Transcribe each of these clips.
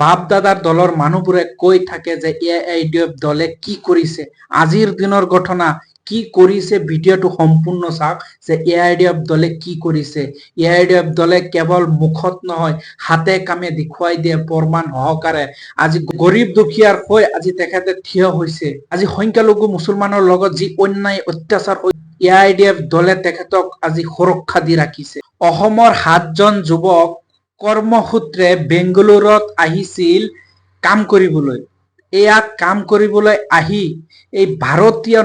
বাপ দাদাৰ দলৰ মানুহবোৰে কৈ থাকে যে AIDF দলে কি কৰিছে, আজিৰ দিনৰ ঘটনা কি কৰিছে, ভিডিঅ'টো সম্পূৰ্ণ চাওক যে AIDF দলে কি কৰিছে। AIDF দলে কেৱল মুখত নহয় হাতে কামে দেখুৱাই দিয়ে প্ৰমাণ সহকাৰে। আজি গৰীব দুখীয়াৰ হৈ আজি তেখেতে থিয় হৈছে। আজি সংখ্যালঘু মুছলমানৰ লগত যি অন্যায় অত্যাচাৰ AIDF দলে তেখেতক আজি সুৰক্ষা দি ৰাখিছে। অসমৰ 7জন যুৱক কৰ্মসূত্ৰে বেংগালুৰুত আহিছিল কাম কৰিবলৈ। এয়া কাম কৰিবলৈ আহি এই ভাৰতীয়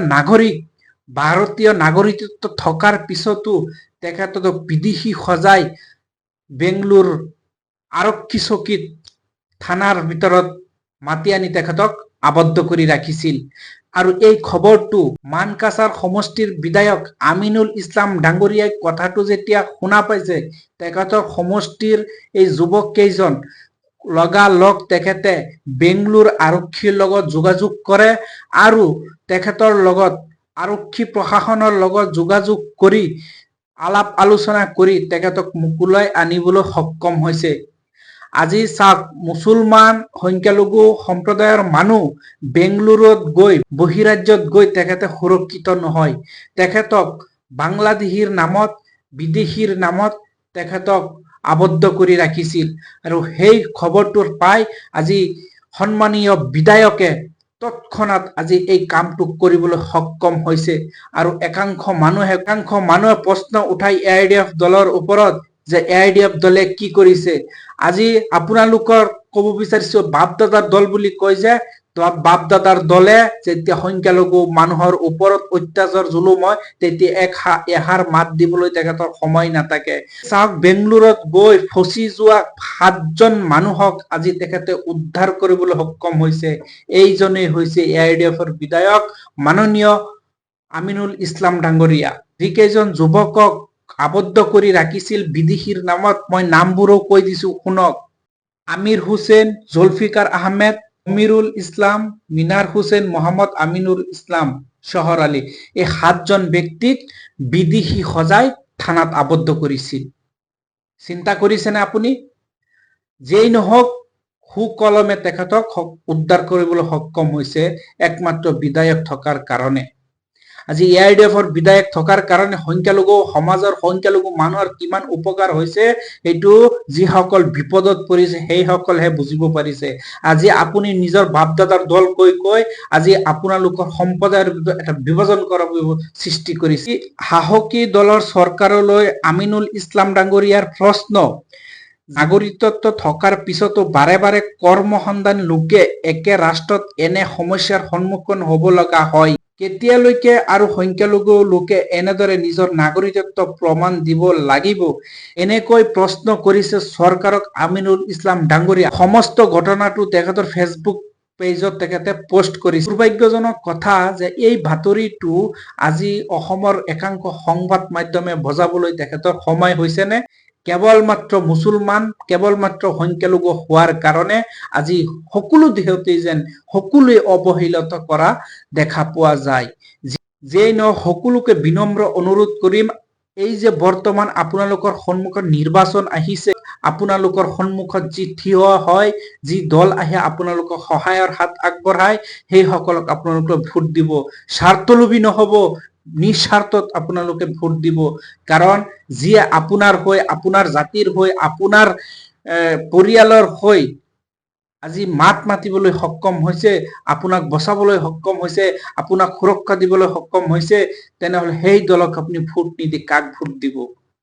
নাগৰিকত্ব থকাৰ পিছতো তেখেতক বিদেশী সজাই বেংগলোৰ আৰক্ষী চকীত থানাৰ ভিতৰত মাতি আনি তেখেতক আবদ্ধ কৰি ৰাখিছিল। আৰু এই খবৰটো মানকাছাৰ সমষ্টিৰ বিধায়ক আমিনুল ইছলাম ডাঙৰীয়াই কথাটো যেতিয়া শুনা পাইছে, তেখেতৰ সমষ্টিৰ এই যুৱক কেইজন লগালগ তেখেতে বেংগলোৰ আৰক্ষীৰ লগত যোগাযোগ কৰে আৰু তেখেতৰ লগত আৰক্ষী প্ৰশাসনৰ লগত যোগাযোগ কৰি আলাপ আলোচনা কৰি তেখেতক মুকুলাই আনিবলৈ সক্ষম হৈছে। আজি চাওক, মুছলমান সংখ্যালঘু সম্প্ৰদায়ৰ মানুহ বেংগলুৰুত গৈ বহিৰাজ্যত গৈ তেখেতে সুৰক্ষিত নহয়। তেখেতক বাংলাদেশীৰ নামত বিদেশীৰ নামত তেখেতক আবদ্ধ কৰি ৰাখিছিল। আৰু সেই খবৰটো পাই আজি সন্মানীয় বিধায়কে তৎক্ষণাৎ আজি এই কামটো কৰিবলৈ সক্ষম হৈছে। আৰু একাংশ মানুহে প্ৰশ্ন উঠাই AIDF দলৰ ওপৰত যে AIDF দলে কি কৰিছে। আজি আপোনালোকৰ ক'ব বিচাৰিছো বাপ দাদাৰ দল বুলি কয় যে, বাপ দাদাৰ দলে যেতিয়া সংখ্যালঘু মানুহৰ ওপৰত অত্যাচাৰ জুলুম হয় তেতিয়া এষাৰ মাত দিবলৈ তেখেতৰ সময় নাথাকে। চাওক, বেংগলুৰুত গৈ ফচি যোৱা 7জন মানুহক আজি তেখেতে উদ্ধাৰ কৰিবলৈ সক্ষম হৈছে। এইজনেই হৈছে AIDFৰ বিধায়ক মাননীয় আমিনুল ইছলাম ডাঙৰীয়া। যিকেইজন যুৱকক আবদ্ধ কৰি ৰাখিছিল বিদেশীৰ নামত, মই নামবোৰো কৈ দিছো শুনক। আমিৰ হুছেইন, জুলফিকাৰ আহমেদ, আমিৰুল ইছলাম, মিনাৰ হুছেইন, মোহাম্মদ আমিনুল ইছলাম, শহৰ আলী। এই 7জন ব্যক্তিক বিদেশী সজাই থানাত আবদ্ধ কৰিছিল। চিন্তা কৰিছেনে আপুনি? যেই নহওক সুকলমে তেখেতক উদ্ধাৰ কৰিবলৈ সক্ষম হৈছে একমাত্ৰ বিধায়ক থকাৰ কাৰণে। আজি AIDFৰ বিধায়ক থকাৰ কাৰণে সংখ্যালঘু সমাজৰ সংখ্যালঘু মানুহৰ কিমান উপকাৰ হৈছে সেইটো যিসকল বিপদত পৰিছে সেইসকলহে বুজিব পাৰিছে। আজি আপুনি নিজৰ বাপ দাদাৰ দল কৈ আজি আপোনালোকৰ সম্প্ৰদায়ৰ ভিতৰত এটা বিভাজন কৰাৰ সৃষ্টি কৰিছে। সাহসী দলৰ চৰকাৰলৈ আমিনুল ইছলাম ডাঙৰীয়াৰ প্ৰশ্ন, নাগৰিকত্ব থকাৰ পিছতো বাৰে বাৰে কৰ্মসন্ধানী লোকে একে ৰাষ্ট্ৰত এনে সমস্যাৰ সন্মুখীন হ'ব লগা হয়। কেতিয়ালৈকে আৰু সংখ্যালঘু লোকে এনেদৰে নিজৰ নাগৰিকত্ব প্ৰমাণ দিব লাগিব? এনেকৈ প্ৰশ্ন কৰিছে চৰকাৰক আমিনুল ইছলাম ডাঙৰীয়া। সমস্ত ঘটনাটো তেখেতৰ ফেচবুক পেজত তেখেতে পোষ্ট কৰিছে। দুৰ্ভাগ্যজনক কথা যে এই বাতৰিটো আজি অসমৰ একাংশ সংবাদ মাধ্যমে বজাবলৈ তেখেতৰ সময় হৈছেনে? কেৱল মাত্ৰ মুছলমান, কেৱল মাত্ৰ সংখ্যালঘু হোৱাৰ কাৰণে আজি সকলো দিশতে যেন সকলোৱে অৱহেলিত কৰা দেখা পোৱা যায়। যেই নহওক সকলোকে বিনম্ৰ অনুৰোধ কৰিম, এই যে বৰ্তমান আপোনালোকৰ সন্মুখত নিৰ্বাচন আহিছে, আপোনালোকৰ সন্মুখত যি থিয় হয়, যি দল আহে আপোনালোকক সহায়ৰ হাত আগবঢ়ায়, সেইসকলক আপোনালোকে ভোট দিব। স্বাৰ্থলোভী নহব, নিস্বাৰ্থত আপোনালোকে ভোট দিব। কাৰণ যিয়ে আপোনাৰ হৈ, আপোনাৰ জাতিৰ হৈ, আপোনাৰ পৰিয়ালৰ হৈ আজি মাত মাতিবলৈ সক্ষম হৈছে, আপোনাক বচাবলৈ সক্ষম হৈছে, আপোনাক সুৰক্ষা দিবলৈ সক্ষম হৈছে, তেনেহলে সেই দলক আপুনি ভোট নিদি কাক ভোট দিব?